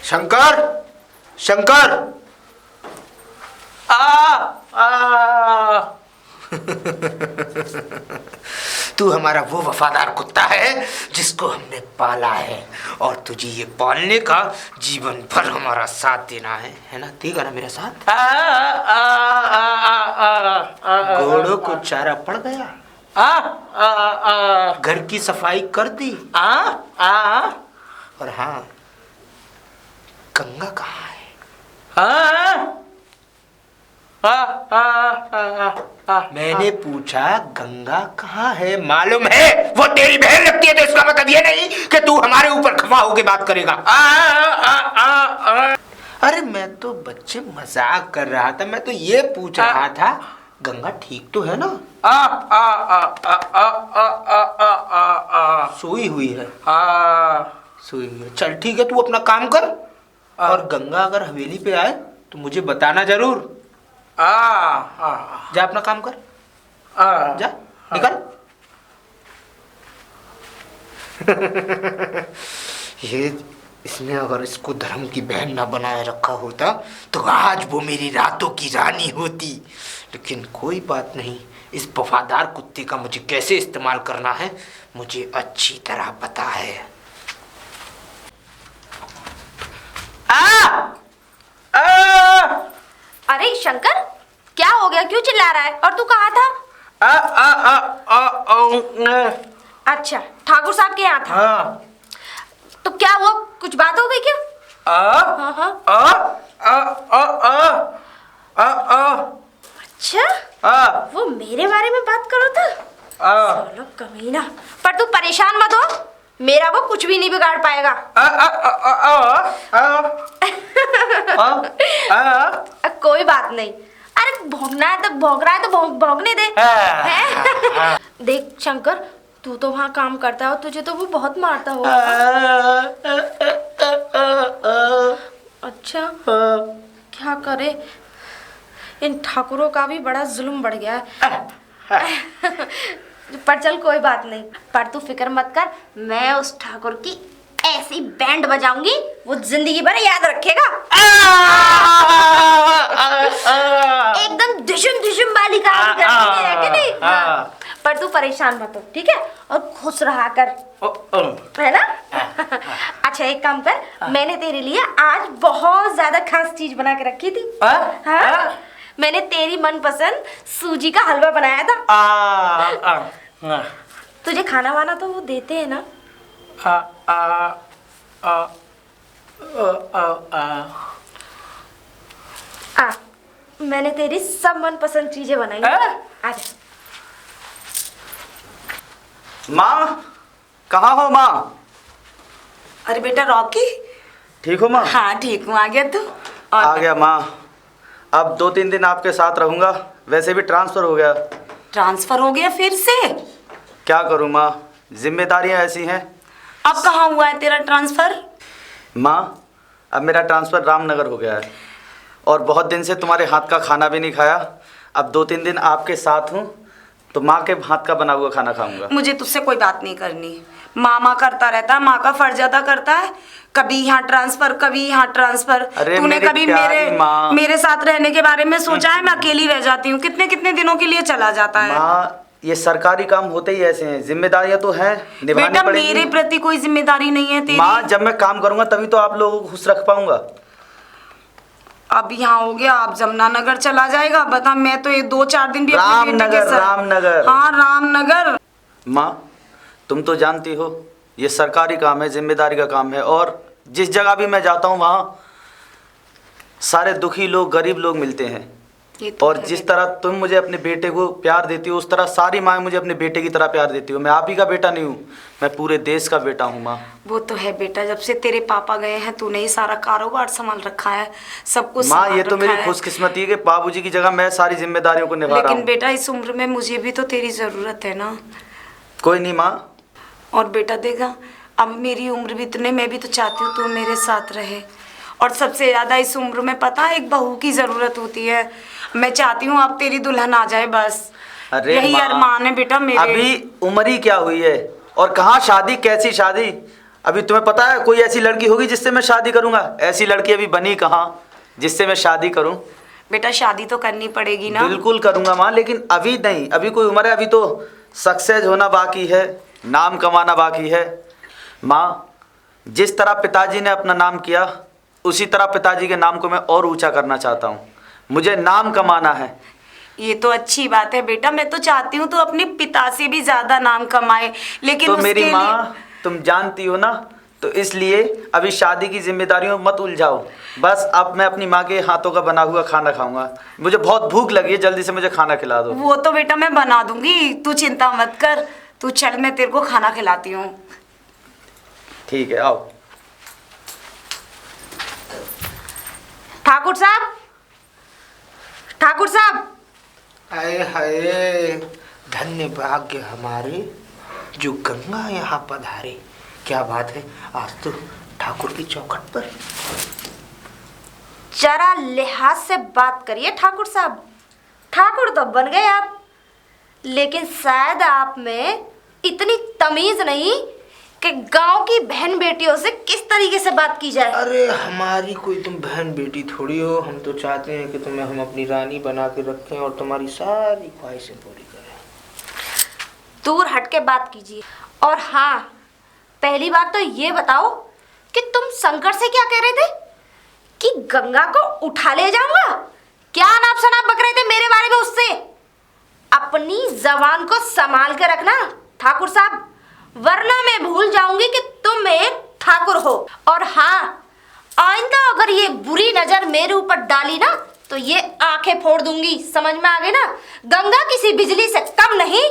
शंकर, शंकर। तू हमारा वो वफादार कुत्ता है जिसको हमने पाला है, और तुझे ये पालने का जीवन भर हमारा साथ देना है ना? देगा ना मेरा साथ? घोड़ों को चारा पड़ गया, घर की सफाई कर दी, और हाँ, गंगा कहाँ है? मैंने पूछा गंगा कहाँ है? मालूम है वो तेरी बहन लगती है, तो इसका मतलब ये नहीं कि तू हमारे ऊपर खफा होके बात करेगा। अरे मैं तो बच्चे मजाक कर रहा था, मैं तो ये पूछ रहा था गंगा ठीक तो है ना? सोई हुई है? सोई हुई है। चल ठीक है, तू अपना काम कर, और गंगा अगर हवेली पे आए तो मुझे बताना जरूर। जा अपना काम कर, जा निकल। ये इसने अगर इसको धर्म की बहन ना बनाए रखा होता तो आज वो मेरी रातों की रानी होती। लेकिन कोई बात नहीं, इस वफादार कुत्ते का मुझे कैसे इस्तेमाल करना है मुझे अच्छी तरह पता है। अरे शंकर, क्या हो गया? क्यों चिल्ला रहा है? और तू कहाँ था? अच्छा, ठाकुर साहब के यहाँ था। तो क्या हुआ? कुछ बात हो गई क्या? अच्छा, वो मेरे बारे में बात करो था? साला कमीना। पर तू परेशान मत हो, मेरा वो कुछ भी नहीं बिगाड़ पाएगा। कोई बात नहीं। अरे भौंकना है तो भौंक रहा है तो भौंकने दे। देख शंकर, तू तो वहाँ काम करता है और तुझे तो वो बहुत मारता होगा। अच्छा, क्या करे, इन ठाकुरों का भी बड़ा जुल्म बढ़ गया है। पर चल कोई बात नहीं, पर तू फिक्र मत कर, मैं उस ठाकुर की ऐसी बैंड बजाऊंगी वो जिंदगी भर याद रखेगा। एकदम दिशुम दिशुम वाली काम करती है कि नहीं? हाँ। पर तू परेशान मत हो, ठीक है? और खुश रहा कर, है ना? अच्छा एक काम कर, मैंने तेरे लिए आज बहुत ज्यादा खास चीज बना के रखी थी। हाँ? मैंने तेरी मनपसंद सूजी का हलवा बनाया था। तुझे खाना वाना तो वो देते हैं ना? मैंने तेरी सब मनपसंद चीजें बनाई। आजा। माँ, कहाँ हो माँ? अरे बेटा रॉकी, ठीक हो माँ? हाँ ठीक हूँ। आ गया तू? आ गया माँ। अब 2-3 दिन आपके साथ रहूँगा, वैसे भी ट्रांसफ़र हो गया। ट्रांसफर हो गया फिर से? क्या करूँ माँ, जिम्मेदारियाँ ऐसी हैं। अब कहाँ हुआ है तेरा ट्रांसफर? माँ, अब मेरा ट्रांसफ़र रामनगर हो गया है, और बहुत दिन से तुम्हारे हाथ का खाना भी नहीं खाया। अब 2-3 दिन आपके साथ हूँ तो माँ के हाथ का बना हुआ खाना खाऊंगा। मुझे तुझसे कोई बात नहीं करनी। मामा करता रहता है, माँ का फर्ज अदा करता है। कभी यहाँ ट्रांसफर, कभी यहाँ ट्रांसफर। तूने कभी मेरे साथ रहने के बारे में सोचा है? मैं अकेली रह जाती हूँ, कितने कितने दिनों के लिए चला जाता है। माँ, ये सरकारी काम होते ही ऐसे हैं, जिम्मेदारियां तो हैं, निभानी पड़ेगी। मेरे प्रति कोई जिम्मेदारी नहीं है तेरी? माँ, जब मैं काम करूंगा तभी तो आप लोगों को खुश रख पाऊंगा। अब यहाँ हो गया, अब जमुनानगर चला जाएगा। बता, मैं तो ये 2-4 दिन भी रामनगर। रामनगर, हाँ रामनगर। माँ, तुम तो जानती हो ये सरकारी काम है, जिम्मेदारी का काम है, और जिस जगह भी मैं जाता हूँ वहाँ सारे दुखी लोग, गरीब लोग मिलते हैं। और जिस तरह तुम मुझे अपने बेटे को प्यार देती हो, उस तरह सारी माएँ मुझे अपने बेटे की तरह प्यार देती हो। मैं आप ही का बेटा नहीं हूँ, मैं पूरे देश का बेटा हूँ माँ। वो तो है बेटा, जब से तेरे पापा गए हैं तूने ही सारा कारोबार संभाल रखा है, सब कुछ माँ। ये तो मेरी खुशकिस्मती है कि बाबूजी की जगह मैं सारी जिम्मेदारियों को निभा रहा हूँ। लेकिन बेटा, इस उम्र में मुझे भी तो तेरी जरूरत है ना। कोई नहीं माँ। और बेटा देखा, अब मेरी उम्र भी इतने, मैं भी तो चाहती हूँ तू मेरे साथ रहे। और सबसे ज्यादा इस उम्र में पता है एक बहू की जरूरत होती है। मैं चाहती हूँ अब तेरी दुल्हन आ जाए, बस अरे यही अरमान है बेटा मेरे। अभी उम्र ही क्या हुई है, और कहाँ शादी, कैसी शादी? अभी तुम्हें पता है कोई ऐसी लड़की होगी जिससे मैं शादी करूंगा? ऐसी लड़की अभी बनी कहाँ जिससे मैं शादी करूं? बेटा शादी तो करनी पड़ेगी ना। बिल्कुल करूंगा माँ, लेकिन अभी नहीं, अभी कोई उम्र है, अभी तो सक्सेस होना बाकी है, नाम कमाना बाकी है। माँ, जिस तरह पिताजी ने अपना नाम किया उसी तरह पिताजी के नाम को मैं और ऊंचा करना चाहता हूँ। मुझे नाम कमाना है। ये तो अच्छी बात है बेटा, मैं तो चाहती हूँ तो अपने पिता से भी ज्यादा नाम कमाए, लेकिन तो उसके मेरी माँ लिए... तुम जानती हो ना, तो इसलिए अभी शादी की जिम्मेदारियों में मत उलझाओ। बस अब मैं अपनी माँ के हाथों का बना हुआ खाना खाऊंगा। मुझे बहुत भूख लगी है, जल्दी से मुझे खाना खिला दो। वो तो बेटा मैं बना दूंगी, तू चिंता मत कर। तू चल, मैं तेरे को खाना खिलाती हूँ। ठीक है, आओ। ठाकुर साहब, ठाकुर साहब। हाय हाय, धन्य भाग्य हमारे जो गंगा यहाँ पधारे। क्या बात है, आज तो ठाकुर की चौखट पर। जरा लिहाज से बात करिए ठाकुर साहब। ठाकुर तो बन गए आप, लेकिन शायद आप में इतनी तमीज नहीं कि गांव की बहन बेटियों से किस तरीके से बात की जाए। अरे हमारी कोई तुम बहन बेटी थोड़ी हो, हम तो चाहते हैं कि तुम्हें हम अपनी रानी बना के रखें और तुम्हारी सारी ख्वाहिशें पूरी करें। दूर हट के बात कीजिए। और हाँ, पहली बात तो ये बताओ कि तुम शंकर से क्या कह रहे थे कि गंगा को उठा ले जाऊंगा? क्या नाप शनाप बक रहे थे मेरे बारे में उससे? अपनी जबान को संभाल के रखना ठाकुर साहब, वरना मैं भूल जाऊंगी कि तुम एक ठाकुर हो। और हाँ, आइंदा अगर ये बुरी नजर मेरे ऊपर डाली ना तो ये आंखें फोड़ दूंगी। समझ में आ गई ना? गंगा किसी बिजली से कम नहीं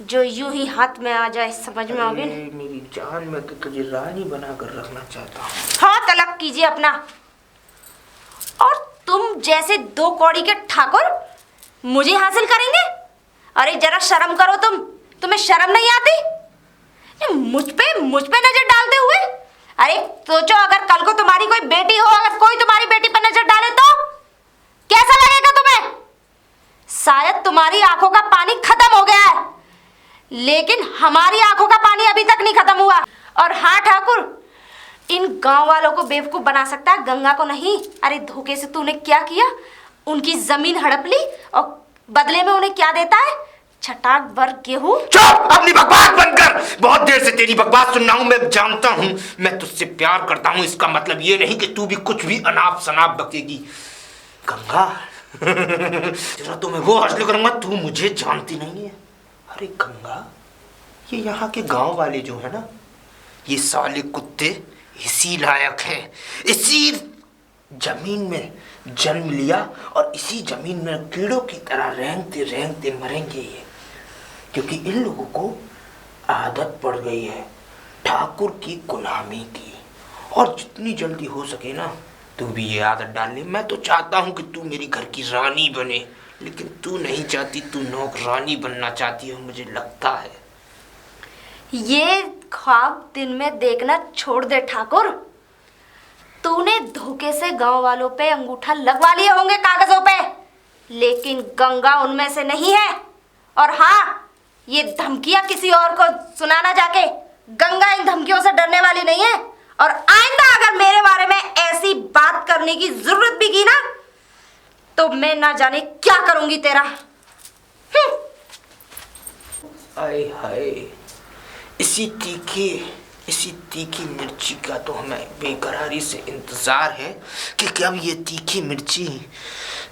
जो यूं ही हाथ में आ जाए। समझ में आ गई? मेरी जान, मैं तो तुझे रानी बनाकर रखना चाहता हूँ। हाँ, तलब कीजिए अपना। और तुम जैसे दो कौड़ी के ठाकुर मुझे हासिल करेंगे? अरे जरा शर्म करो तुम्हें शर्म नहीं आती? मुझ पे नजर डालते हुए। अरे सोचो, अगर कल को तुम्हारी कोई बेटी हो, अगर कोई तुम्हारी बेटी पर नजर डाले तो कैसा लगेगा तुम्हें? शायद तुम्हारी आंखों का पानी खत्म हो गया है, लेकिन हमारी आंखों का पानी अभी तक नहीं खत्म हुआ। और हाँ ठाकुर, इन गांव वालों को बेवकूफ बना सकता है, गंगा को नहीं। अरे धोखे से तूने क्या किया? उनकी जमीन हड़प ली और बदले में उन्हें क्या देता है? छटाक भर गेहूं। चुप! अपनी बकवास बंद कर। बहुत देर से तेरी बकवास सुन रहा हूं। मैं जानता हूं, मैं तुझसे प्यार करता हूं। इसका मतलब ये नहीं कि तू भी कुछ भी अनाप शनाप बकेगी। गंगा तेरा तो मैं वो हासिल करूंगा, तू मुझे जानती नहीं है। अरे गंगा, ये यहाँ के गांव वाले जो है ना, ये साले कुत्ते इसी लायक है। इसी जमीन में जन्म लिया और इसी जमीन में कीड़ों की तरह रेंगते रेंगते मरेंगे ये, क्योंकि इन लोगों को आदत पड़ गई है ठाकुर की गुलामी की। और जितनी जल्दी हो सके ना, तू भी ये आदत डाल ले। मैं तो चाहता हूँ कि तू मेरी घर की रानी बने, लेकिन तू नहीं चाहती, तू नौकरानी बनना चाहती है, मुझे लगता है। ये ख्वाब दिन में देखना छोड़ दे ठाकुर। तूने धोखे से गांव वालों पे अंगूठा लगवा लिए होंगे कागजों पे, लेकिन गंगा उनमें से नहीं है। और हाँ, ये धमकियां किसी और को सुनाना जाके, गंगा इन धमकियों से डरने वाली नहीं है। और आइंदा अगर मेरे बारे में ऐसी बात करने की जरूरत भी की ना, तो मैं ना जाने क्या करूंगी तेरा। आए हाय, इसी तीखी मिर्ची का तो हमें बेकरारी से इंतजार है कि कब ये तीखी मिर्ची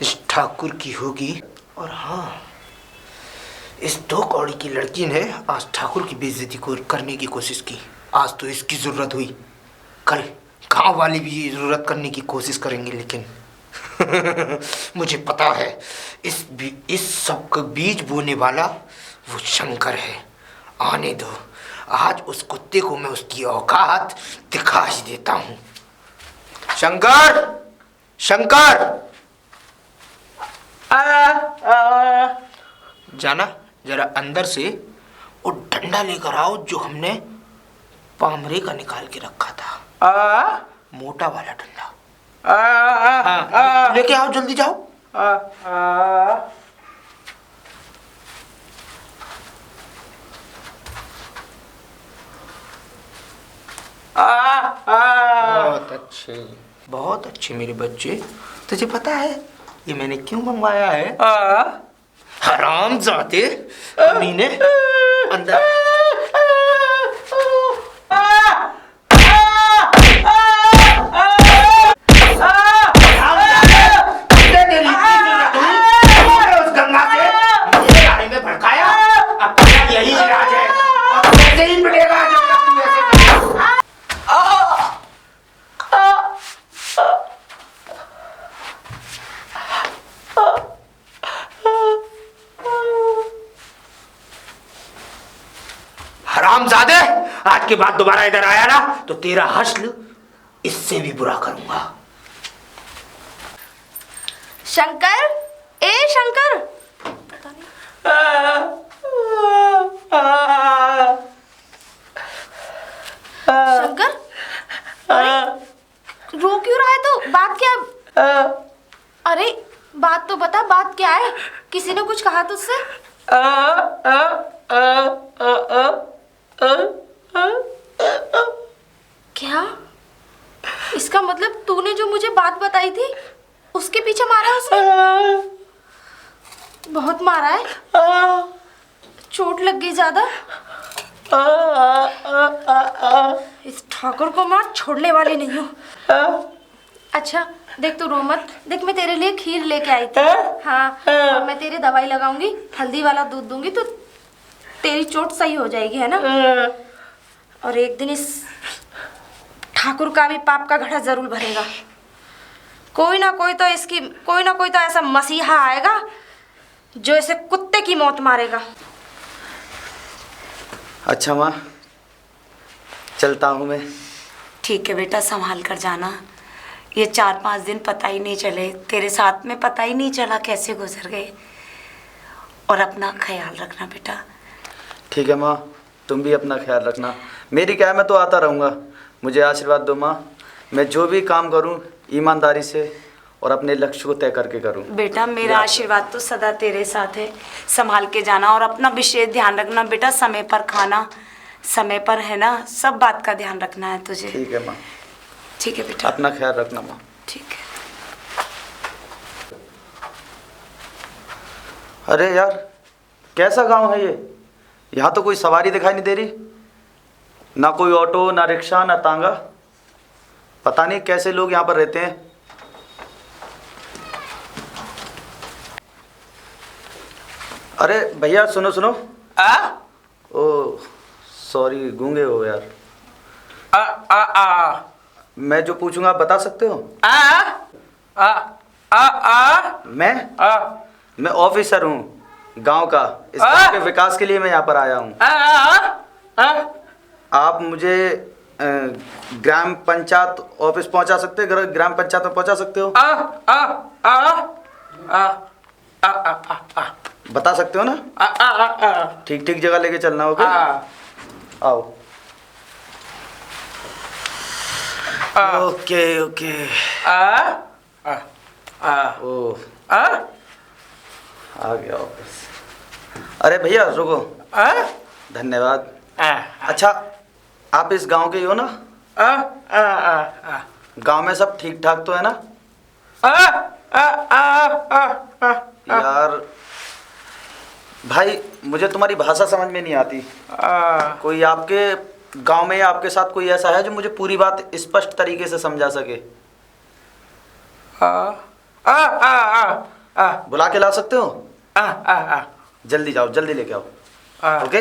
इस ठाकुर की होगी। और हाँ, इस दो कौड़ी की लड़की ने आज ठाकुर की बेइज्जती को करने की कोशिश की। आज तो इसकी जरूरत हुई, कल गांव वाले भी ये जरूरत करने की कोशिश करेंगे, लेकिन मुझे पता है इस सब का बीज बोने वाला वो शंकर है। आने दो, आज उस कुत्ते को मैं उसकी औकात दिखा ही देता हूं। शंकर, शंकर, जाना जरा अंदर से वो डंडा लेकर आओ जो हमने पामरे का निकाल के रखा था। मोटा वाला डंडा। हाँ, लेके आओ, जल्दी जाओ। बहुत अच्छे मेरे बच्चे। तुझे पता है ये मैंने क्यों मंगवाया है? हरामजादे, कमीने, अंदर। उस गंगा से मेरे बारे में भड़काया, अब तेरा यही इलाज है और ऐसे ही पड़ेगा जब तक तू ऐसे करेगा। हरामजादे, आज के बाद दोबारा इधर आया ना तो तेरा हश्र इससे भी बुरा करूंगा। शंकर, ए शंकर। शंकर, अरे रो क्यों रहा है तू? बात क्या? अरे बात तो बता, बात क्या है? किसी ने कुछ कहा तुझसे? क्या? इसका मतलब तूने जो मुझे बात बताई थी उसके पीछे मारा है उसने? बहुत मारा है? चोट लग गई ज्यादा? इस ठाकुर को मैं छोड़ने वाली नहीं हूँ। अच्छा देख, तू रो मत। देख, मैं तेरे लिए खीर लेके आई थी। हाँ, और मैं तेरी दवाई लगाऊंगी, हल्दी वाला दूध दूंगी तो तेरी चोट सही हो जाएगी, है ना? और एक दिन इस ठाकुर का भी पाप का घड़ा जरूर भरेगा। कोई ना कोई तो ऐसा मसीहा आएगा जो इसे कुत्ते की मौत मारेगा। अच्छा माँ, चलता हूँ मैं। ठीक है बेटा, संभाल कर जाना। ये 4-5 दिन पता ही नहीं चले तेरे साथ में, पता ही नहीं चला कैसे गुजर गए। और अपना ख्याल रखना बेटा। ठीक है माँ, तुम भी अपना ख्याल रखना। मेरी क्या है, मैं तो आता रहूँगा। मुझे आशीर्वाद दो माँ, मैं जो भी काम करूँ ईमानदारी से और अपने लक्ष्य को तय करके करूँ। बेटा मेरा आशीर्वाद तो सदा तेरे साथ है। संभाल के जाना और अपना विशेष ध्यान रखना बेटा। समय पर खाना, समय पर, है ना, सब बात का ध्यान रखना है तुझे। ठीक है माँ। ठीक है बेटा, अपना ख्याल रखना माँ। ठीक है। अरे यार, कैसा गांव है ये? यहाँ तो कोई सवारी दिखाई नहीं दे रही, ना कोई ऑटो, ना रिक्शा, ना तांगा। पता नहीं कैसे लोग यहाँ पर रहते हैं। अरे भैया, सुनो सुनो। ओ सॉरी, गूंगे हो यार। मैं जो पूछूंगा आप बता सकते हो? मैं ऑफिसर हूँ गांव का। इस गांव के विकास के लिए मैं यहाँ पर आया हूँ। आप मुझे ग्राम पंचायत ऑफिस पहुँचा सकते हो? ग्राम पंचायत में पहुँचा सकते हो? बता सकते हो ना? ठीक ठीक जगह लेके चलना होगा। आओ। Okay okay. ओ आ गया ऑफिस। अरे भैया रुको। धन्यवाद। अच्छा, आप इस गांव के ही हो ना? गांव में सब ठीक ठाक तो है ना? यार भाई, मुझे तुम्हारी भाषा समझ में नहीं आती। कोई आपके गांव में या आपके साथ कोई ऐसा है जो मुझे पूरी बात स्पष्ट तरीके से समझा सके? बुला के ला सकते हो? जल्दी जाओ, जल्दी लेके आओ। ओके।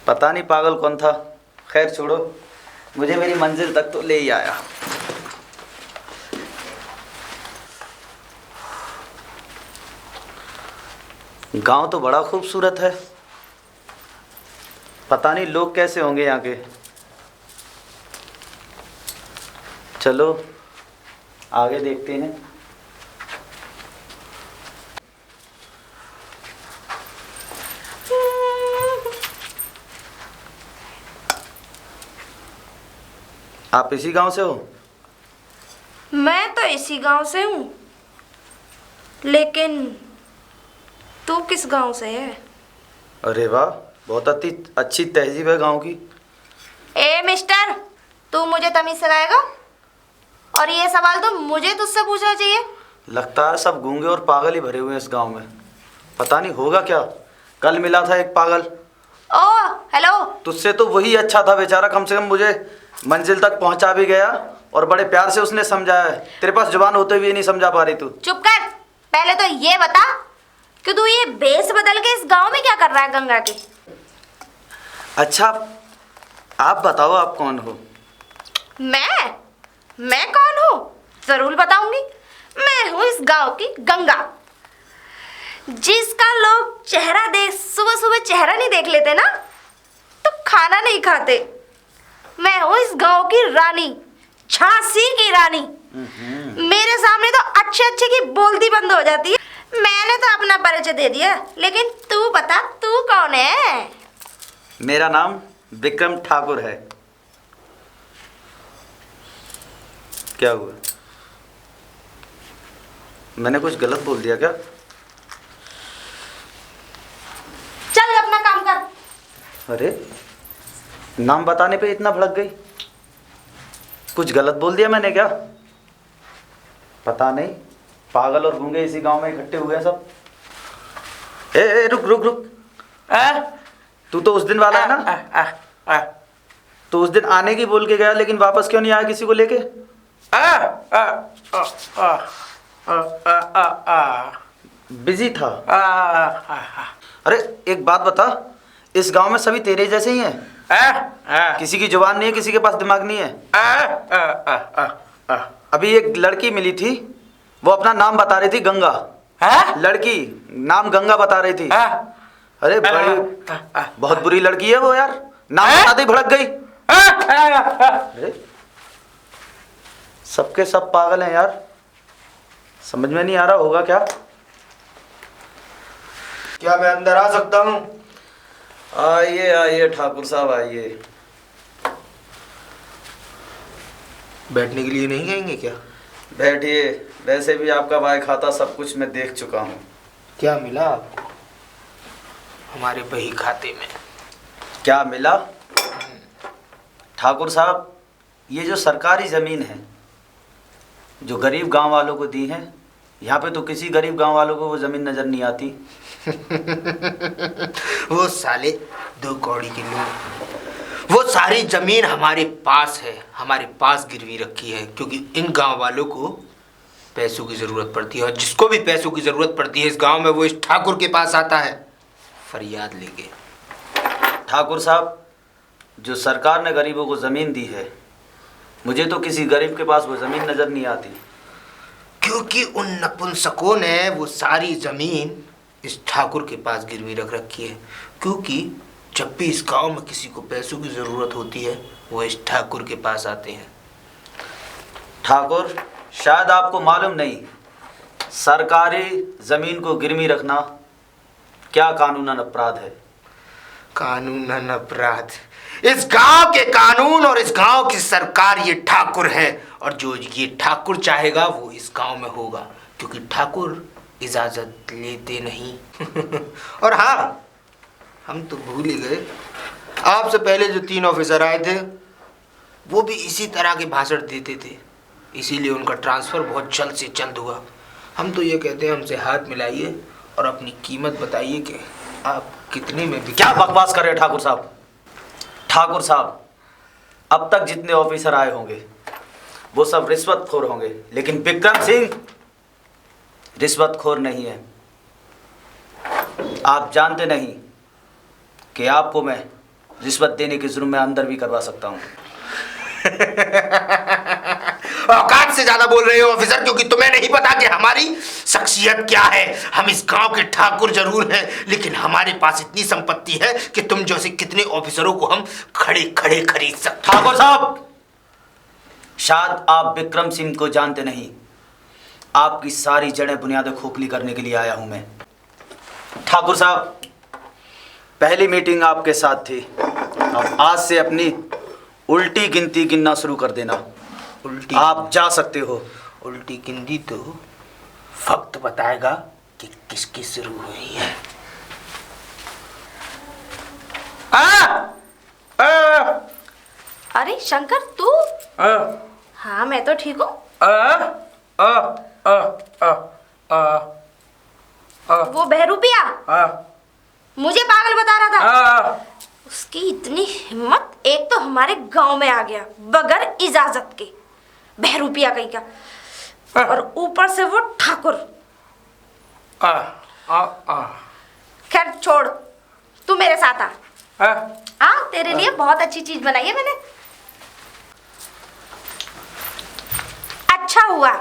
पता नहीं पागल कौन था, खैर छोड़ो, मुझे मेरी मंजिल तक तो ले ही आया। गांव तो बड़ा खूबसूरत है। पता नहीं लोग कैसे होंगे यहाँ के। चलो आगे देखते हैं। आप इसी गांव से हो? मैं तो इसी गांव से हूँ, लेकिन तू किस गांव से है? अरे वाह, बहुत अच्छी तहजीब है गांव की। ए मिस्टर, तू मुझे तमीज सिखाएगा? और ये सवाल तो मुझे तुझसे पूछना चाहिए। लगता है सब गूंगे और पागल ही भरे हुए हैं इस गांव में। पता नहीं होगा क्या। कल मिला था एक पागल। ओ हेलो। तुझसे तो वही अच्छा था बेचारा, कम से कम मुझे मंजिल तक पहुंचा भी गया और बड़े प्यार से उसने समझाया है। तेरे पास जुबान होते हुए नहीं समझा पा रही तू। चुप कर। पहले तो ये बता कि तू ये बेस बदल के इस गांव में क्या कर रहा है गंगा के? अच्छा आप बताओ, आप कौन हो? मैं कौन हूँ? जरूर बताऊंगी। मैं हूँ इस गांव की गंगा, जिसका लोग चेहरा देख सुबह सुबह चेहरा नहीं देख लेते ना तो खाना नहीं खाते। मैं हूँ इस गांव की रानी, झांसी की रानी। मेरे सामने तो अच्छे की बोलती बंद हो जाती है। मैंने तो अपना परिचय दे दिया, लेकिन तू बता तू कौन है? मेरा नाम विक्रम ठाकुर है। क्या हुआ? मैंने कुछ गलत बोल दिया क्या? चल अपना काम कर। अरे नाम बताने पे इतना भड़क गई? कुछ गलत बोल दिया मैंने क्या? पता नहीं, पागल और गूंगे इसी गांव में इकट्ठे हुए हैं सब। ए रुक रुक रुक। तू तो उस दिन वाला है ना? तो उस दिन आने की बोल के गया, लेकिन वापस क्यों नहीं आया किसी को लेके? बिजी था। अरे एक बात बता, इस गांव में सभी तेरे जैसे ही हैं? किसी की जुबान नहीं है, किसी के पास दिमाग नहीं है। अभी एक लड़की मिली थी, वो अपना नाम बता रही थी गंगा। लड़की नाम गंगा बता रही थी। अरे बड़ी बहुत बुरी लड़की है वो यार, नाम बताते ही भड़क गई। अरे सबके सब पागल हैं यार, समझ में नहीं आ रहा होगा क्या। क्या मैं अंदर आ सकता हूँ? आइए आइए ठाकुर साहब आइए। बैठने के लिए नहीं कहेंगे क्या? बैठिए। वैसे भी आपका भाई खाता सब कुछ मैं देख चुका हूँ। क्या मिला आपको हमारे बही खाते में? क्या मिला? ठाकुर साहब, ये जो सरकारी ज़मीन है जो गरीब गांव वालों को दी है, यहाँ पे तो किसी गरीब गांव वालों को वो ज़मीन नज़र नहीं आती। वो साले दो कौड़ी के लोग, वो सारी जमीन हमारे पास है, हमारे पास गिरवी रखी है, क्योंकि इन गांव वालों को पैसों की ज़रूरत पड़ती है, और जिसको भी पैसों की ज़रूरत पड़ती है इस गांव में वो इस ठाकुर के पास आता है फरियाद लेके। ठाकुर साहब, जो सरकार ने गरीबों को ज़मीन दी है, मुझे तो किसी गरीब के पास वो ज़मीन नज़र नहीं आती। क्योंकि उन नपुंसकों ने वो सारी ज़मीन इस ठाकुर के पास गिरवी रख रखी है, क्योंकि जब भी इस गांव में किसी को पैसों की ज़रूरत होती है वो इस ठाकुर के पास आते हैं। ठाकुर, शायद आपको मालूम नहीं, सरकारी ज़मीन को गिरवी रखना क्या कानूनन अपराध है। कानूनन अपराध? इस गांव के कानून और इस गांव की सरकार ये ठाकुर है, और जो ये ठाकुर चाहेगा वो इस गांव में होगा, क्योंकि ठाकुर इजाजत लेते नहीं। और हाँ, हम तो भूल ही गए, आपसे पहले जो 3 ऑफिसर आए थे वो भी इसी तरह के भाषण देते थे, इसीलिए उनका ट्रांसफ़र बहुत जल्द से जल्द हुआ। हम तो ये कहते हैं हमसे हाथ मिलाइए और अपनी कीमत बताइए कि आप कितने में भी। क्या बकवास कर रहे हैं ठाकुर साहब? ठाकुर साहब, अब तक जितने ऑफिसर आए होंगे वो सब रिश्वतखोर होंगे, लेकिन विक्रम सिंह रिश्वतखोर नहीं है। आप जानते नहीं कि आपको मैं रिश्वत देने के जुर्म में अंदर भी करवा सकता हूँ। औकात से ज्यादा बोल रहे हो ऑफिसर, क्योंकि तुम्हें नहीं पता कि हमारी शख्सियत क्या है। हम इस गांव के ठाकुर जरूर हैं, लेकिन हमारे पास इतनी संपत्ति है कि तुम जैसे कितने ऑफिसरों को हम खड़े खड़े खरीद सकते। ठाकुर साहब, शायद आप विक्रम सिंह को जानते नहीं। आपकी सारी जड़ें बुनियादें खोखली करने के लिए आया हूं मैं। ठाकुर साहब, पहली मीटिंग आपके साथ थी, अब आज से अपनी उल्टी गिनती गिनना शुरू कर देना। उल्टी? आप जा सकते हो। उल्टी गिनती तो वक्त बताएगा कि किसकी शुरू हुई है। अरे शंकर तू? हाँ मैं तो ठीक हूँ। वो बहरूपिया मुझे पागल बता रहा था। उसकी इतनी हिम्मत, एक तो हमारे गांव में आ गया बगैर इजाजत के, बहरूपिया कहीं का, और ऊपर से वो ठाकुर। खैर छोड़, तू मेरे साथ आ। तेरे लिए बहुत अच्छी चीज बनाई है मैंने। अच्छा हुआ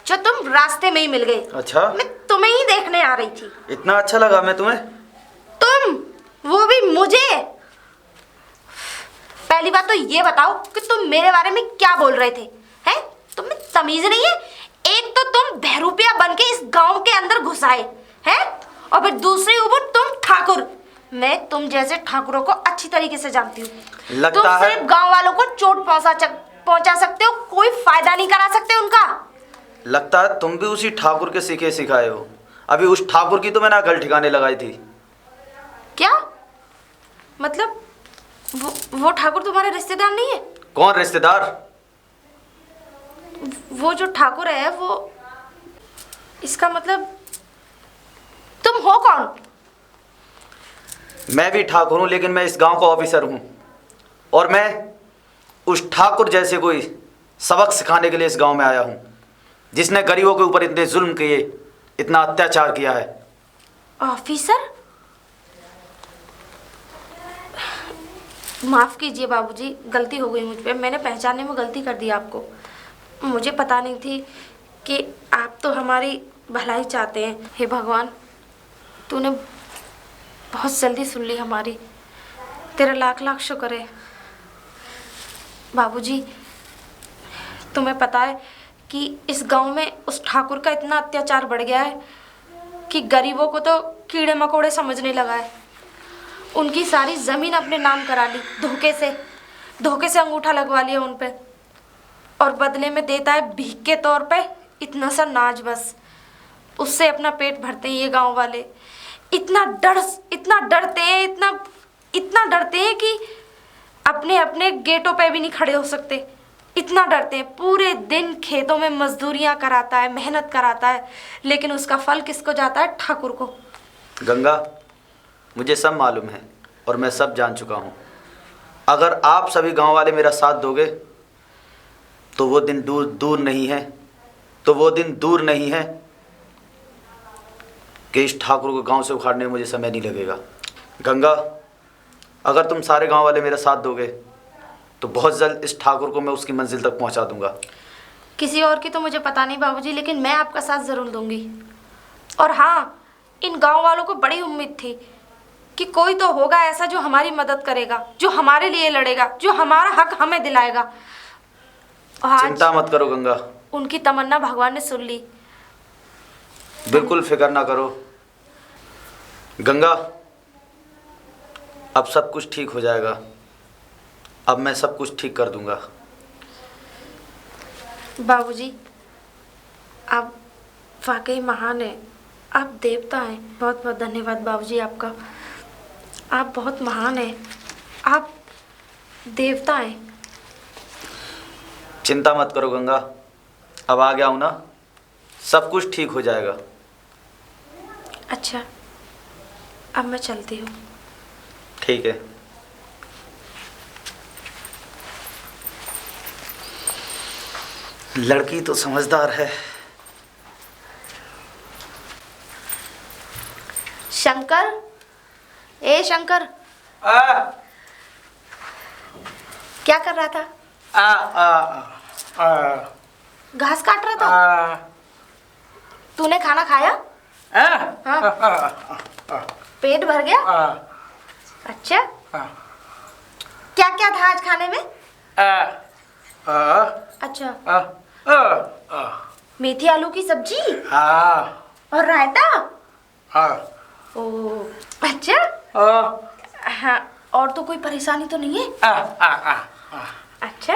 जो तुम रास्ते में ही मिल गए। अच्छा, मैं तुम्हें ही देखने आ रही थी। इतना अच्छा लगा मैं तुम्हें? तुम, वो भी मुझे। पहली बात तो ये बताओ कि तुम मेरे बारे में क्या बोल रहे थे? हैं? तुम्हें तमीज नहीं है? एक तो तुम बहरूपिया बन के इस गांव के अंदर घुस आए हैं, और फिर दूसरी ऊपर तुम ठाकुर। मैं तुम जैसे ठाकुरों को अच्छी तरीके से जानती हूँ। तुम सिर्फ गांव वालों को चोट पहुंचा सकते हो, कोई फायदा नहीं करा सकते उनका। लगता है तुम भी उसी ठाकुर के सीखे सिखाए हो। अभी उस ठाकुर की तो मैंने अकल ठिकाने लगाई थी। क्या मतलब? वो ठाकुर तुम्हारे रिश्तेदार नहीं है? कौन रिश्तेदार? वो जो ठाकुर है वो, इसका मतलब तुम हो कौन? मैं भी ठाकुर हूं, लेकिन मैं इस गांव का ऑफिसर हूं, और मैं उस ठाकुर जैसे कोई सबक सिखाने के लिए इस गांव में आया हूं, जिसने गरीबों के ऊपर इतने जुल्म किए, इतना अत्याचार किया है। ऑफिसर? माफ कीजिए बाबूजी, गलती हो गई मुझ पे। मैंने पहचानने में गलती कर दी आपको। मुझे पता नहीं थी कि आप तो हमारी भलाई चाहते हैं। हे भगवान, तूने बहुत जल्दी सुन ली हमारी। तेरा लाख लाख शुक्र है बाबूजी। तुम्हें पता है कि इस गांव में उस ठाकुर का इतना अत्याचार बढ़ गया है कि गरीबों को तो कीड़े मकोड़े समझने लगा है। उनकी सारी ज़मीन अपने नाम करा ली, धोखे से अंगूठा लगवा लिया उन पे, और बदले में देता है भीख के तौर पे इतना सा नाज। बस उससे अपना पेट भरते हैं ये गांव वाले। इतना डरते हैं, इतना डरते हैं कि अपने गेटों पे भी नहीं खड़े हो सकते। इतना डरते हैं। पूरे दिन खेतों में मजदूरियां कराता है, मेहनत कराता है, लेकिन उसका फल किसको जाता है? ठाकुर को। गंगा, मुझे सब मालूम है और मैं सब जान चुका हूँ। अगर आप सभी गांव वाले मेरा साथ दोगे तो वो दिन दूर नहीं है कि इस ठाकुर को गांव से उखाड़ने में मुझे समय नहीं लगेगा। गंगा, अगर तुम सारे गांव वाले मेरा साथ दोगे तो बहुत जल्द इस ठाकुर को मैं उसकी मंजिल तक पहुंचा दूंगा। किसी और की तो मुझे पता नहीं बाबूजी, लेकिन मैं आपका साथ ज़रूर दूंगी। और हाँ, इन गांव वालों को बड़ी उम्मीद थी कि कोई तो होगा ऐसा जो हमारी मदद करेगा, जो हमारे लिए लड़ेगा, जो हमारा हक हमें दिलाएगा। चिंता मत करो गंगा, उनकी तमन्ना भगवान ने सुन ली। बिल्कुल फिक्र ना करो गंगा, अब सब कुछ ठीक हो जाएगा। अब मैं सब कुछ ठीक कर दूंगा। बाबूजी, आप वाकई महान हैं, आप देवता हैं। बहुत बहुत धन्यवाद बाबूजी आपका। आप बहुत महान हैं, आप देवता हैं। चिंता मत करो गंगा, अब आ गया हूं ना, सब कुछ ठीक हो जाएगा। अच्छा, अब मैं चलती हूँ। ठीक है। लड़की तो समझदार है। शंकर, ए शंकर, क्या कर रहा था? घास काट रहा था। तूने खाना खाया? हाँ। पेट भर गया? अच्छा, क्या क्या था आज खाने में? अच्छा, मेथी आलू की सब्जी और रायता। ओ, अच्छा। हाँ, और तो कोई परेशानी तो नहीं है? अच्छा,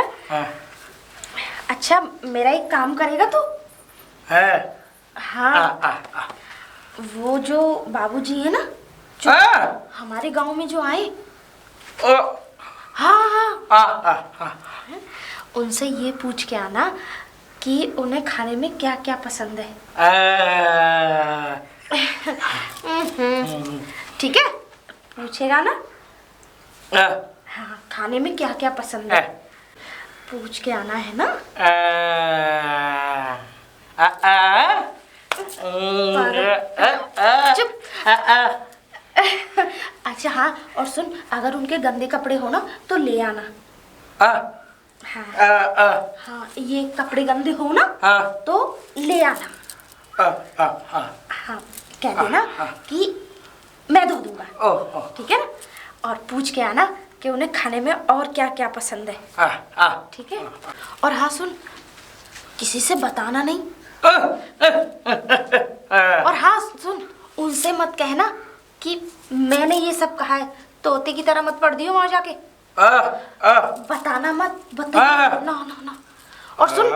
अच्छा, मेरा एक काम करेगा तू? हाँ, वो जो बाबूजी है ना, जो हमारे गांव में जो आए, हाँ हाँ, उनसे ये पूछ के आना कि उन्हें खाने में क्या क्या पसंद है। ठीक है, पूछेगा ना। हाँ, खाने में क्या क्या पसंद है पूछ के आना है ना। चुप। अच्छा हाँ, और सुन, अगर उनके गंदे कपड़े हो ना तो ले आना। हाँ हाँ, ये कपड़े गंदे हो ना तो ले आना। हाँ, कह देना कि मैं धो दूंगा, ठीक है ना। और पूछ के आना कि उन्हें खाने में और क्या क्या पसंद है, ठीक है। और हाँ सुन, किसी से बताना नहीं। और हाँ सुन, उनसे मत कहना कि मैंने ये सब कहा है, तोते की तरह मत पढ़ दियो वहां जाके। बताना मत, बताना ना ना ना। और सुन,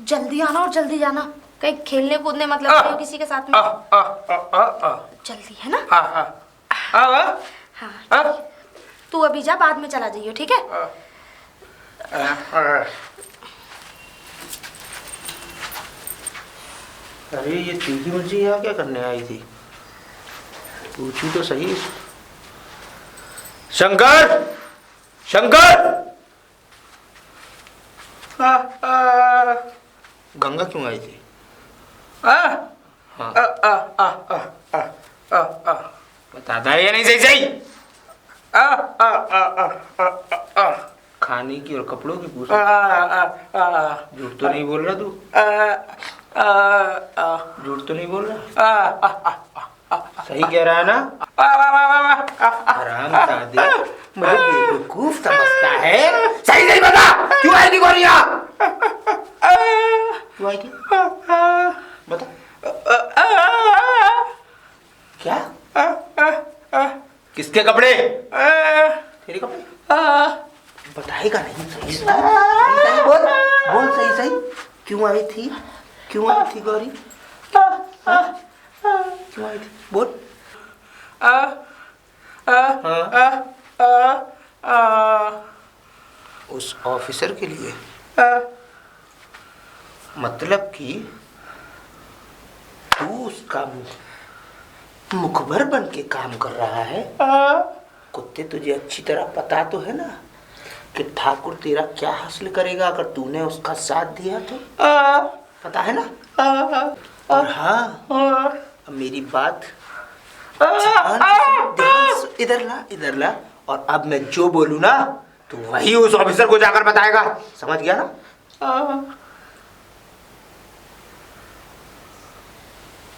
जल्दी आना और जल्दी जाना, कहीं खेलने कूदने मत लग जाओ किसी के साथ में। जल्दी, है ना। हाँ, तू अभी जा, बाद में चला जाइयो, ठीक है। अरे ये तीखी मिर्ची यहाँ क्या करने आई थी? पूछी तो सही। शंकर, शंकर! गंगा क्यों आई थी? बताता है या नहीं? सही सही। खाने की और कपड़ों की पूछ। झूठ तो नहीं बोल रहा तू? झूठ तो नहीं बोल रहा? सही कह रहा है ना? हरामजादे, मुझे बेवकूफ समझता है। सही सही बता, क्यों आई थी गोरिया? क्यों आई थी? बता। क्या? किसके कपड़े? तेरे कपड़े? बताएगा नहीं? सही सही बोल, बोल सही सही। क्यों आई थी? क्यों आई थी गौरी? क्यों आई थी? बोल। उस ऑफिसर के लिए? मतलब कि तू उसका मुखबर बन के काम कर रहा है? कुत्ते, तुझे अच्छी तरह पता तो है ना कि ठाकुर तेरा क्या हासिल करेगा अगर तूने उसका साथ दिया तो? पता है ना? और हाँ, मेरी बात इधर ला, इधर ला। और अब मैं जो बोलूं ना तो वही उस ऑफिसर को जाकर बताएगा, समझ गया ना?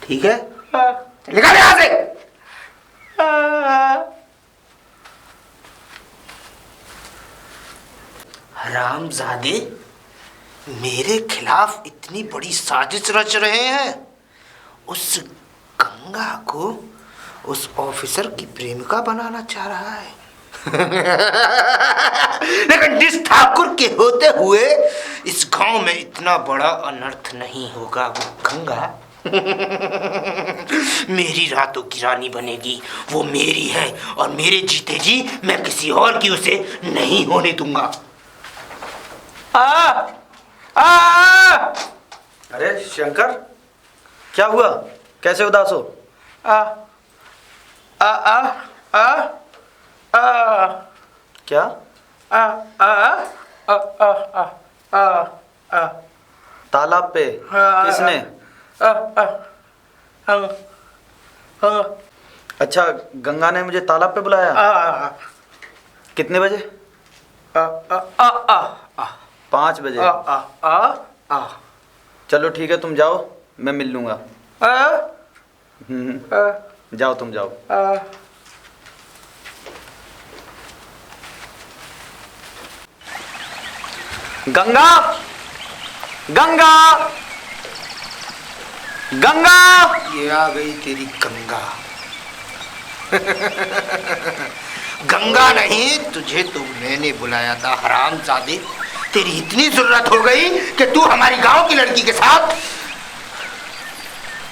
ठीक है, निकाल यहां से। हरामजादे, मेरे खिलाफ इतनी बड़ी साजिश रच रहे हैं। उस गंगा को उस ऑफिसर की प्रेमिका बनाना चाह रहा है। लेकिन जिस ठाकुर के होते हुए इस गांव में इतना बड़ा अनर्थ नहीं होगा, वो गंगा मेरी रातों की रानी बनेगी। वो मेरी है और मेरे जीते जी मैं किसी और की उसे नहीं होने दूंगा। अरे शंकर, क्या हुआ? कैसे उदास हो? क्या? तालाब पे किसने? अच्छा, गंगा ने मुझे तालाब पे बुलाया। कितने बजे? 5 बजे। चलो ठीक है, तुम जाओ, मैं मिल लूंगा। जाओ, तुम जाओ। गंगा, गंगा, गंगा! ये आ गई तेरी गंगा। गंगा नहीं, तुझे तो मैंने बुलाया था हरामजादे। तेरी इतनी जरूरत हो गई कि तू हमारी गांव की लड़की के साथ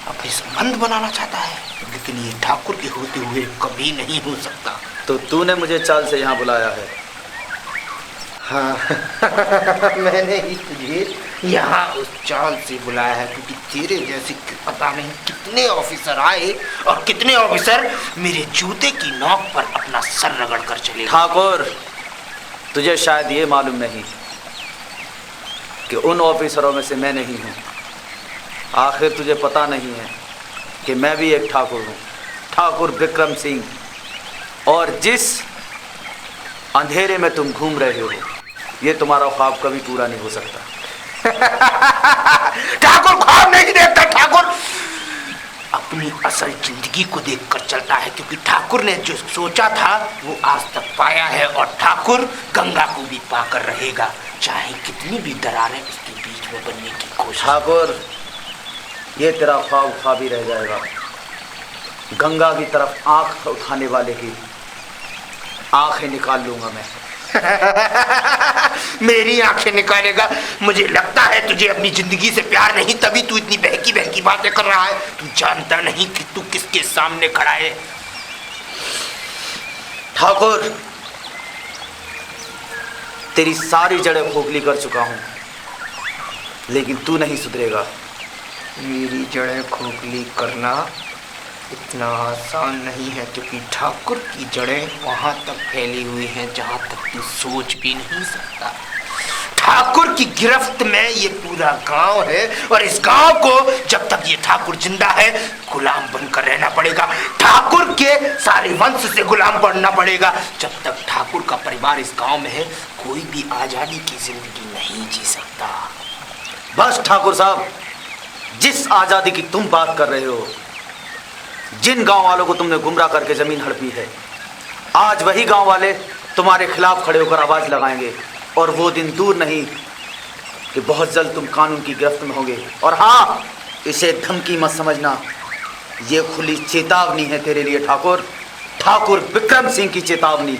अपने संबंध बनाना चाहता है, लेकिन ये ठाकुर के होते हुए कभी नहीं हो सकता। तो तूने मुझे चाल से यहाँ बुलाया है? हाँ मैंने ही तुझे यहाँ उस चाल से बुलाया है क्योंकि तेरे जैसे पता नहीं कितने ऑफिसर आए और कितने ऑफिसर मेरे जूते की नोक पर अपना सर रगड़ कर चले। ठाकुर, तुझे शायद ये मालूम नहीं कि उन ऑफिसरों में से मैं नहीं हूँ। आखिर तुझे पता नहीं है कि मैं भी एक ठाकुर हूँ, ठाकुर विक्रम सिंह। और जिस अंधेरे में तुम घूम रहे हो, ये तुम्हारा ख्वाब कभी पूरा नहीं हो सकता। ठाकुर ख्वाब नहीं देखता, ठाकुर अपनी असल जिंदगी को देखकर चलता है क्योंकि ठाकुर ने जो सोचा था वो आज तक पाया है और ठाकुर गंगा को भी पाकर रहेगा, चाहे कितनी भी दरारें उसके बीच में बनने की कोशिश। ठाकुर, ये तेरा ख्वाब ख्वाब ही रह जाएगा। गंगा की तरफ आंख उठाने वाले की आंखें निकाल लूंगा मैं। मेरी आंखें निकालेगा? मुझे लगता है तुझे अपनी जिंदगी से प्यार नहीं, तभी तू इतनी बहकी बहकी बातें कर रहा है। तू जानता नहीं कि तू किसके सामने खड़ा है। ठाकुर, तेरी सारी जड़ें खोखली कर चुका हूं, लेकिन तू नहीं सुधरेगा। मेरी जड़ें खोखली करना इतना आसान नहीं है क्योंकि ठाकुर की जड़ें वहां तक फैली हुई हैं जहां तक तू सोच भी नहीं सकता। ठाकुर की गिरफ्त में ये पूरा गांव है और इस गांव को जब तक ये ठाकुर जिंदा है गुलाम बनकर रहना पड़ेगा। ठाकुर के सारे वंश से गुलाम बनना पड़ेगा। जब तक ठाकुर का परिवार इस गांव में है कोई भी आजादी की जिंदगी नहीं जी सकता। बस ठाकुर साहब, जिस आजादी की तुम बात कर रहे हो, जिन गांव वालों को तुमने गुमराह करके जमीन हड़पी है, आज वही गांव वाले तुम्हारे खिलाफ खड़े होकर आवाज लगाएंगे और वो दिन दूर नहीं कि बहुत जल्द तुम कानून की गिरफ्त में होगे। और हाँ, इसे धमकी मत समझना, ये खुली चेतावनी है तेरे लिए ठाकुर, ठाकुर विक्रम सिंह की चेतावनी।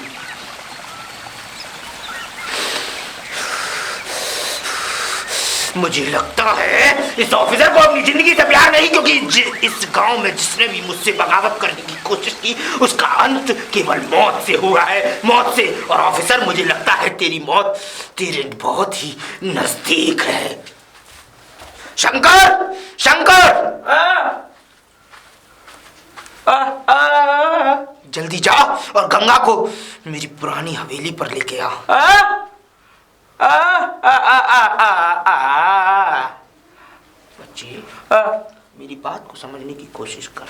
मुझे लगता है इस ऑफिसर को अपनी जिंदगी से प्यार नहीं, क्योंकि इस गांव में जिसने भी मुझसे बगावत करने की कोशिश की उसका अंत केवल मौत से हुआ है, मौत से। और ऑफिसर, मुझे लगता है तेरी मौत तेरे बहुत ही नजदीक है। शंकर, शंकर, जल्दी जा और गंगा को मेरी पुरानी हवेली पर लेके आ। बच्चे, मेरी बात को समझने की कोशिश कर।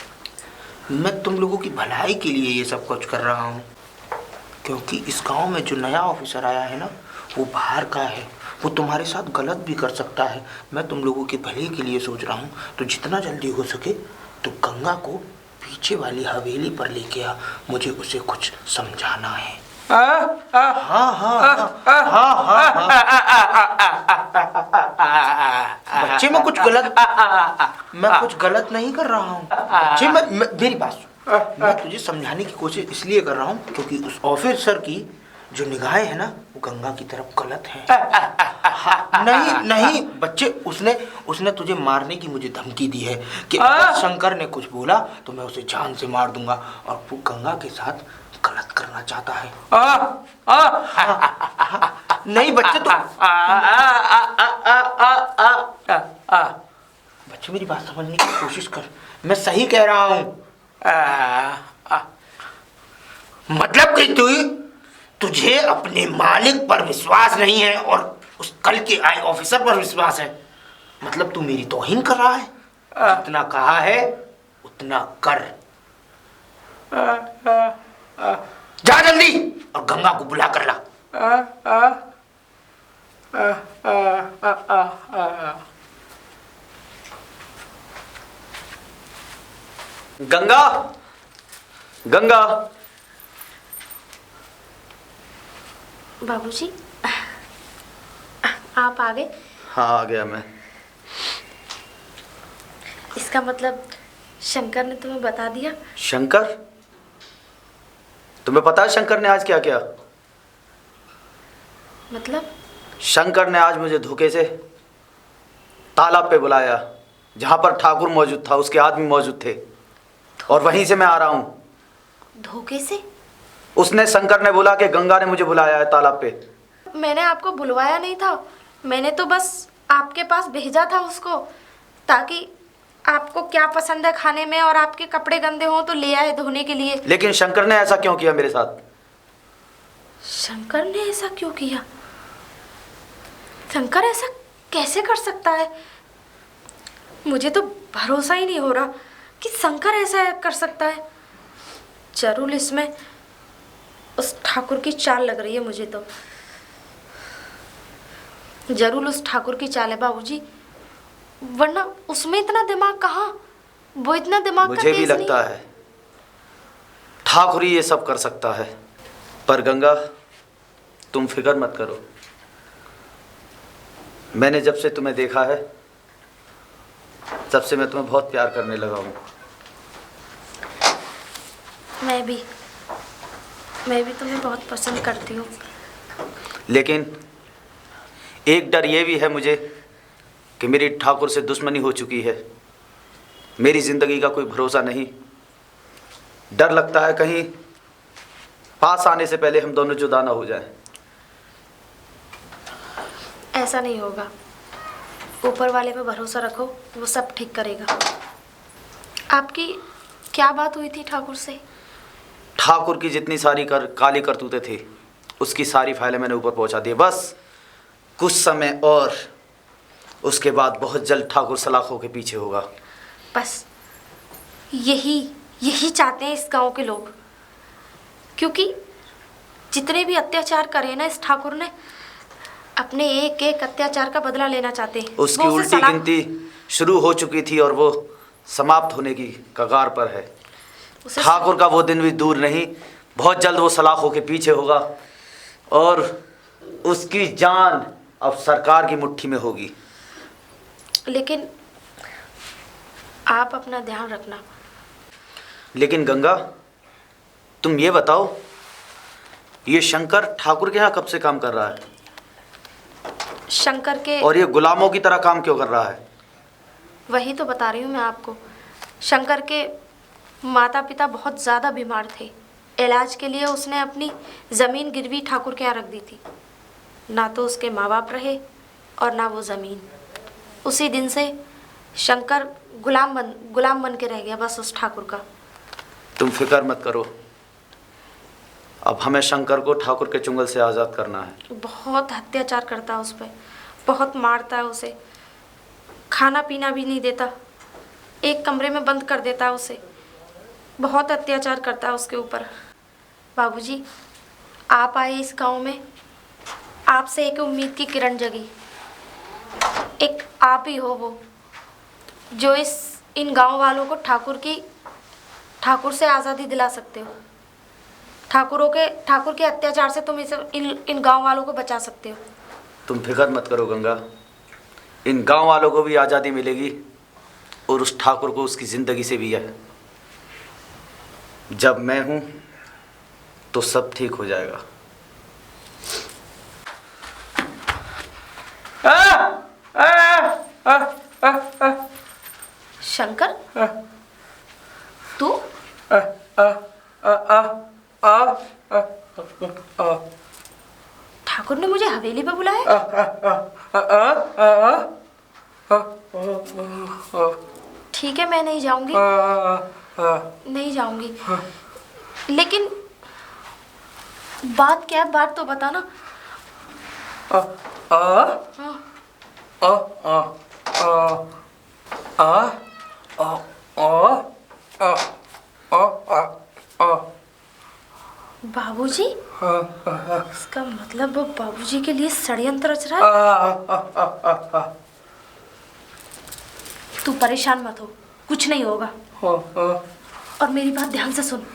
मैं तुम लोगों की भलाई के लिए ये सब कुछ कर रहा हूँ, क्योंकि इस गांव में जो नया ऑफिसर आया है ना, वो बाहर का है, वो तुम्हारे साथ गलत भी कर सकता है। मैं तुम लोगों के भले के लिए सोच रहा हूँ, तो जितना जल्दी हो सके तो गंगा को पीछे वाली हवेली पर लेके आ, मुझे उसे कुछ समझाना है। बच्चे, मैं कुछ गलत नहीं कर रहा हूँ बच्चे। मेरी बात सुन। मैं तुझे समझाने की कोशिश इसलिए कर रहा हूँ क्योंकि उस ऑफिसर की जो निगाहें है ना, वो गंगा की तरफ गलत है। नहीं बच्चे, उसने तुझे मारने की मुझे धमकी दी है कि अगर शंकर ने कुछ बोला तो मैं उसे जान से मार दूंगा, और वो गंगा के साथ गलत करना चाहता है। नहीं बच्चे, तो बच्चे मेरी बात समझने की कोशिश कर, मैं सही कह रहा हूँ। मतलब कि तुझे अपने मालिक पर विश्वास नहीं है और उस कल के आए ऑफिसर पर विश्वास है। मतलब तू मेरी तौहीन कर रहा है। जितना कहा है उतना कर। जा जल्दी और गंगा को बुला कर ला। गंगा, गंगा। बाबूजी, आप आ गए? हाँ, आ गया मैं। इसका मतलब शंकर ने तुम्हें बता दिया? शंकर? तुम्हें पता है शंकर ने आज क्या किया? मतलब? शंकर ने आज मुझे धोखे से तालाब पे बुलाया, जहां पर ठाकुर मौजूद था, उसके आदमी मौजूद थे, और वहीं से मैं आ रहा हूं। धोखे से? उसने, शंकर ने बोला कि गंगा ने मुझे बुलाया है तालाब पे। मैंने आपको बुलवाया नहीं था, मैंने तो बस आपके पास भेजा था उसको, ताकि आपको क्या पसंद है खाने में और आपके कपड़े गंदे हों तो ले आए धोने के लिए। लेकिन शंकर ने ऐसा क्यों किया मेरे साथ? शंकर ने ऐसा क्यों किया? शंकर ऐसा कैसे कर सकता है? मुझे तो भरोसा ही नहीं हो रहा कि शंकर ऐसा कर सकता है। जरूर इसमें उस ठाकुर की चाल लग रही है मुझे तो। जरूर उस ठाकुर की चाल है बाबूजी, वरना उसमें इतना दिमाग कहाँ? वो इतना दिमाग का मुझे भी तेज लगता नहीं। है ठाकुर ही ये सब कर सकता है। पर गंगा, तुम फिक्र मत करो। मैंने जब से तुम्हें देखा है तब से मैं तुम्हें बहुत प्यार करने लगा हूँ। मैं भी तुम्हें बहुत पसंद करती हूँ। लेकिन एक डर ये भी है मुझे कि मेरी ठाकुर से दुश्मनी हो चुकी है। मेरी जिंदगी का कोई भरोसा नहीं। डर लगता है कहीं पास आने से पहले हम दोनों जुदा ना हो जाएं। ऐसा नहीं होगा, ऊपर वाले पे भरोसा रखो, वो सब ठीक करेगा। आपकी क्या बात हुई थी ठाकुर से? ठाकुर की जितनी सारी काली करतूतें थी उसकी सारी फाइलें मैंने ऊपर पहुंचा दी। बस कुछ समय और उसके बाद बहुत जल्द ठाकुर सलाखों के पीछे होगा। बस यही चाहते हैं इस गांव के लोग, क्योंकि जितने भी अत्याचार करे ना इस ठाकुर ने, अपने एक एक अत्याचार का बदला लेना चाहते हैं। उसकी उल्टी गिनती शुरू हो चुकी थी और वो समाप्त होने की कगार पर है। ठाकुर का वो दिन भी दूर नहीं, बहुत जल्द वो सलाखों के पीछे होगा और उसकी जान अब सरकार की मुट्ठी में होगी। लेकिन आप अपना ध्यान रखना। लेकिन गंगा, तुम ये बताओ, ये शंकर ठाकुर के यहाँ कब से काम कर रहा है? शंकर के, और ये गुलामों की तरह काम क्यों कर रहा है? वही तो बता रही हूँ मैं आपको। शंकर के माता पिता बहुत ज़्यादा बीमार थे। इलाज के लिए उसने अपनी ज़मीन गिरवी ठाकुर के यहाँ रख दी थी। ना तो उसके माँ बाप रहे और ना वो ज़मीन। उसी दिन से शंकर गुलाम बन के रह गया बस उस ठाकुर का। तुम फिक्र मत करो, अब हमें शंकर को ठाकुर के चुंगल से आज़ाद करना है। बहुत अत्याचार करता है उस पर, बहुत मारता है उसे, खाना पीना भी नहीं देता, एक कमरे में बंद कर देता है उसे, बहुत अत्याचार करता है उसके ऊपर। बाबूजी, आप आए इस गांव में, आपसे एक उम्मीद की किरण जगी। एक आप ही हो वो जो इन गांव वालों को ठाकुर से आज़ादी दिला सकते हो। ठाकुर के अत्याचार से तुम इन गांव वालों को बचा सकते हो। तुम फिक्र मत करो गंगा, इन गांव वालों को भी आज़ादी मिलेगी और उस ठाकुर को उसकी ज़िंदगी से भी है। जब मैं हूं तो सब ठीक हो जाएगा। शंकर, तू? ठाकुर ने मुझे हवेली पे बुलाया? ठीक है, मैं नहीं जाऊंगी, नहीं जाऊंगी। लेकिन बात क्या है, बात तो बताना। बाबूजी? इसका मतलब वो बाबूजी के लिए षड्यंत्र रच रहा है। तू परेशान मत हो, कुछ नहीं होगा। और मेरी बात ध्यान से सुन।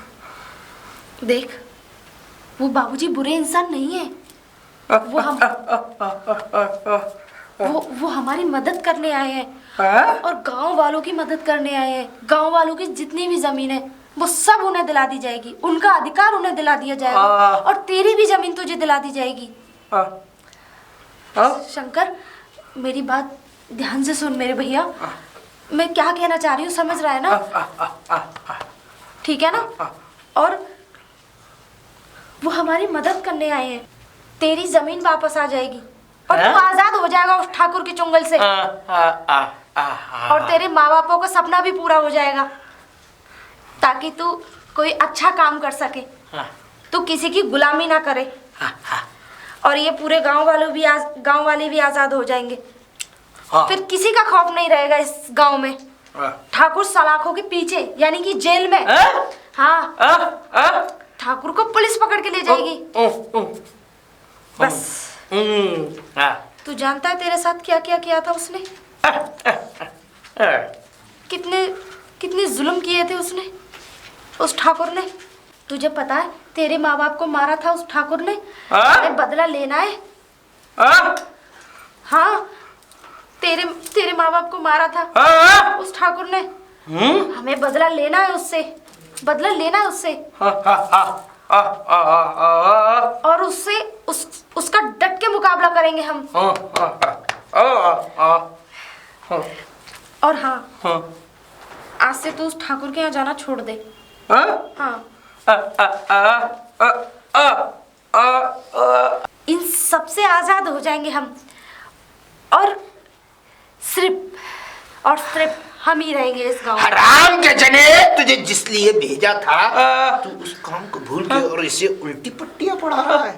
देख, वो बाबूजी बुरे इंसान नहीं है। वो हमारी मदद करने आए हैं और गांव वालों की मदद करने आए हैं। गांव वालों की जितनी भी जमीन है वो सब उन्हें दिला दी जाएगी, उनका अधिकार उन्हें दिला दिया जाएगा और तेरी भी जमीन तुझे दिला दी जाएगी। शंकर, मेरी बात ध्यान से सुन मेरे भैया। मैं क्या कहना चाह रही हूँ समझ रहा है ना? ठीक है ना? और वो हमारी मदद करने आए हैं। तेरी जमीन वापस आ जाएगी और तू आजाद हो जाएगा उस ठाकुर के चुंगल से। और तेरे माँ बापों का सपना भी पूरा हो जाएगा, ताकि तू कोई अच्छा काम कर सके, तू किसी की गुलामी ना करे। और ये पूरे गांव वाले भी आजाद हो जाएंगे। फिर किसी का खौफ नहीं रहेगा इस गांव में। ठाकुर सलाखों के पीछे, यानी कि जेल में। हाँ, ठाकुर को पुलिस पकड़ के ले जाएगी। बस तू जानता है तेरे साथ क्या क्या किया था उसने? कितने जुल्म किए थे उसने, उस ठाकुर ने। तुझे पता है तेरे माँ बाप को मारा था उस ठाकुर ने। हमें बदला लेना है। हाँ, तेरे माँ बाप को मारा था उस ठाकुर ने। हमें बदला लेना है उससे, बदला लेना है उससे। और उससे उसका डट के मुकाबला करेंगे हम। और हाँ, आज से तू उस ठाकुर के यहाँ जाना छोड़ दे। हाँ, इन सब से आजाद हो जाएंगे हम। और सिर्फ हम ही रहेंगे इस गांव में। हराम के जने, तुझे जिस लिए भेजा था तू उस काम को भूल गया और इसे उल्टी पट्टियां पढ़ा रहा है।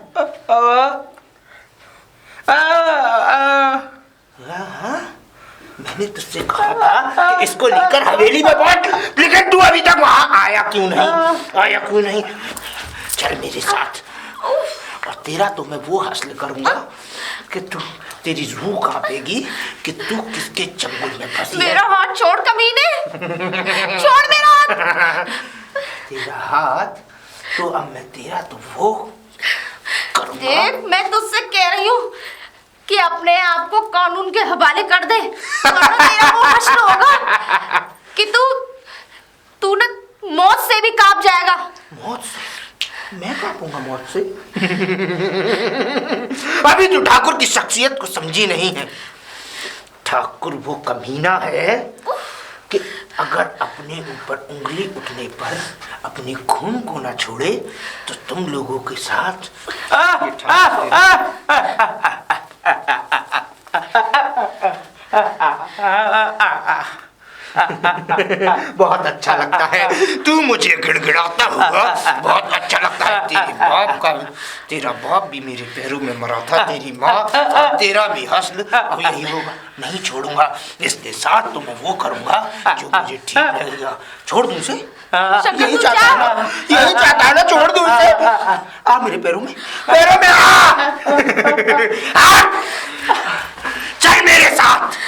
मैंने तुझसे कहा था कि इसको लेकर हवेली में बैठ, लेकिन तू अभी तक वहां आया क्यों नहीं? चल मेरे साथ, और तेरा तो मैं वो हासिल करूंगा कि तेरी रूह कांपेगी कि तू किसके चंगुल में फंसी है। मेरा हाथ छोड़ कमीने, छोड़ मेरा हाथ। तेरा हाथ तो अब मैं तेरा तो वो करूंगा। देख, मैं तुझसे कह रही हूँ कि अपने आप को कानून के हवाले कर दे, वरना तेरा वो हश्र होगा कि तू न मौत से भी कांप जाएगा। मौत से? मैं कांपूंगा मौत से? अभी तू ठाकुर की शख्सियत को समझी नहीं है। ठाकुर वो कमीना है कि अगर अपने ऊपर उंगली उठने पर अपनी खून को ना छोड़े तो तुम लोगों के साथ बहुत अच्छा लगता है। तू मुझे गिड़गिड़ाता हुआ बहुत अच्छा लगता है। तेरा बाप भी मेरे पैरों में मरा था, तेरी माँ, और तेरा भी हस्ल अब यही होगा। नहीं छोड़ूंगा, इसके साथ तो मैं वो करूंगा जो मुझे ठीक लगेगा। छोड़ दूं उसे? यही चाहता है ना, छोड़ दूं उसे? आ मेरे पैरों में आ। चल मेरे साथ।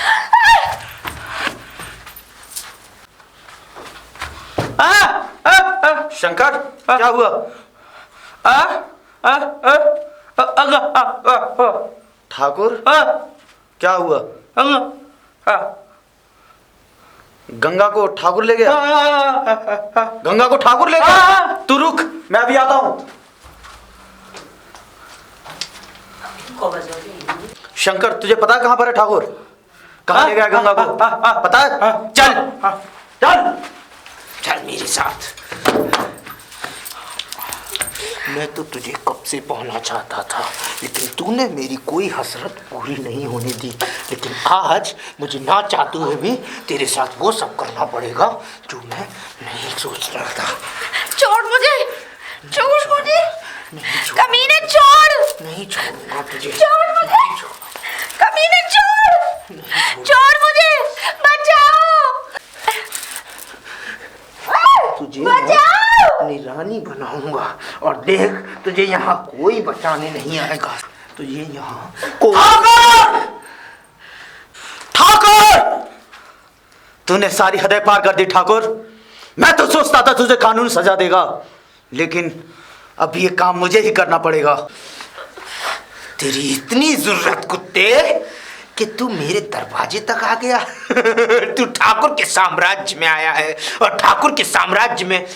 शंकर, क्या हुआ? ठाकुर, क्या हुआ? गंगा को ठाकुर ले गया? गंगा को ठाकुर ले गया? तू रुक, मैं अभी आता हूं। शंकर, तुझे पता है कहां पर है ठाकुर? कहां ले गया गंगा को? पता है? चल चल चल मेरे साथ। मैं तो तुझे कब से पाना चाहता था, लेकिन तूने मेरी कोई हसरत पूरी नहीं होने दी। लेकिन आज मुझे ना चाहते हुए भी तेरे साथ वो सब करना पड़ेगा जो मैं नहीं सोच रहा था। छोड़ मुझे, छोड़ मुझे, कमीने छोड़। नहीं छोड़ूंगा तुझे। छोड़ मुझे, कमीने छोड़, छोड़ मुझे, बचाओ, तुझे अपनी रानी बनाऊंगा और देख, तुझे यहाँ कोई बचाने नहीं आएगा। तुझे यहाँ ठाकुर, तूने सारी हदें पार कर दी ठाकुर। मैं तो सोचता था तुझे कानून सजा देगा, लेकिन अब ये काम मुझे ही करना पड़ेगा। तेरी इतनी जरूरत कुत्ते कि तू मेरे दरवाजे तक आ गया। तू ठाकुर के साम्राज्य में आया है, और ठाकुर के साम्राज्य में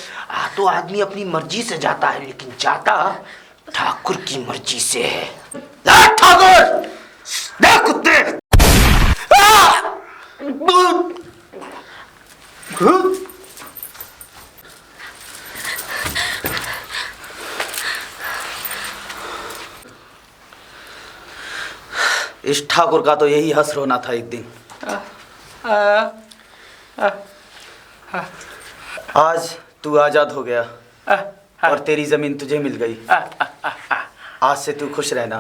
तो आदमी अपनी मर्जी से जाता है, लेकिन जाता ठाकुर की मर्जी से है। ठाकुर, देख कुत्ते, इस ठाकुर का तो यही हश्र होना था एक दिन। आज तू आजाद हो गया और तेरी जमीन तुझे मिल गई। आज से तू खुश रहना।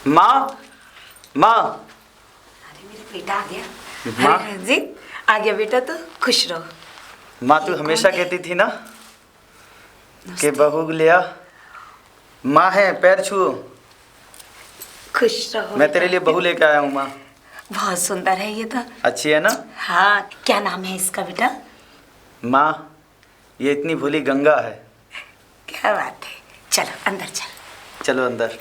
माँ, माँ। अरे मेरा बेटा आ गया। माँ। अरे जी आ गया बेटा, तो खुश रहो। माँ तू हमेशा कहती थी ना कि बहू लिया माँ है पैर छुओ। खुश रहो। मैं तेरे लिए बहू लेके आया हूँ माँ। बहुत सुंदर है ये तो। अच्छी है ना? हाँ, क्या नाम है इसका बेटा? माँ ये इतनी भोली गंगा है। क्या बात है, चलो अंदर चलो। चलो अंदर।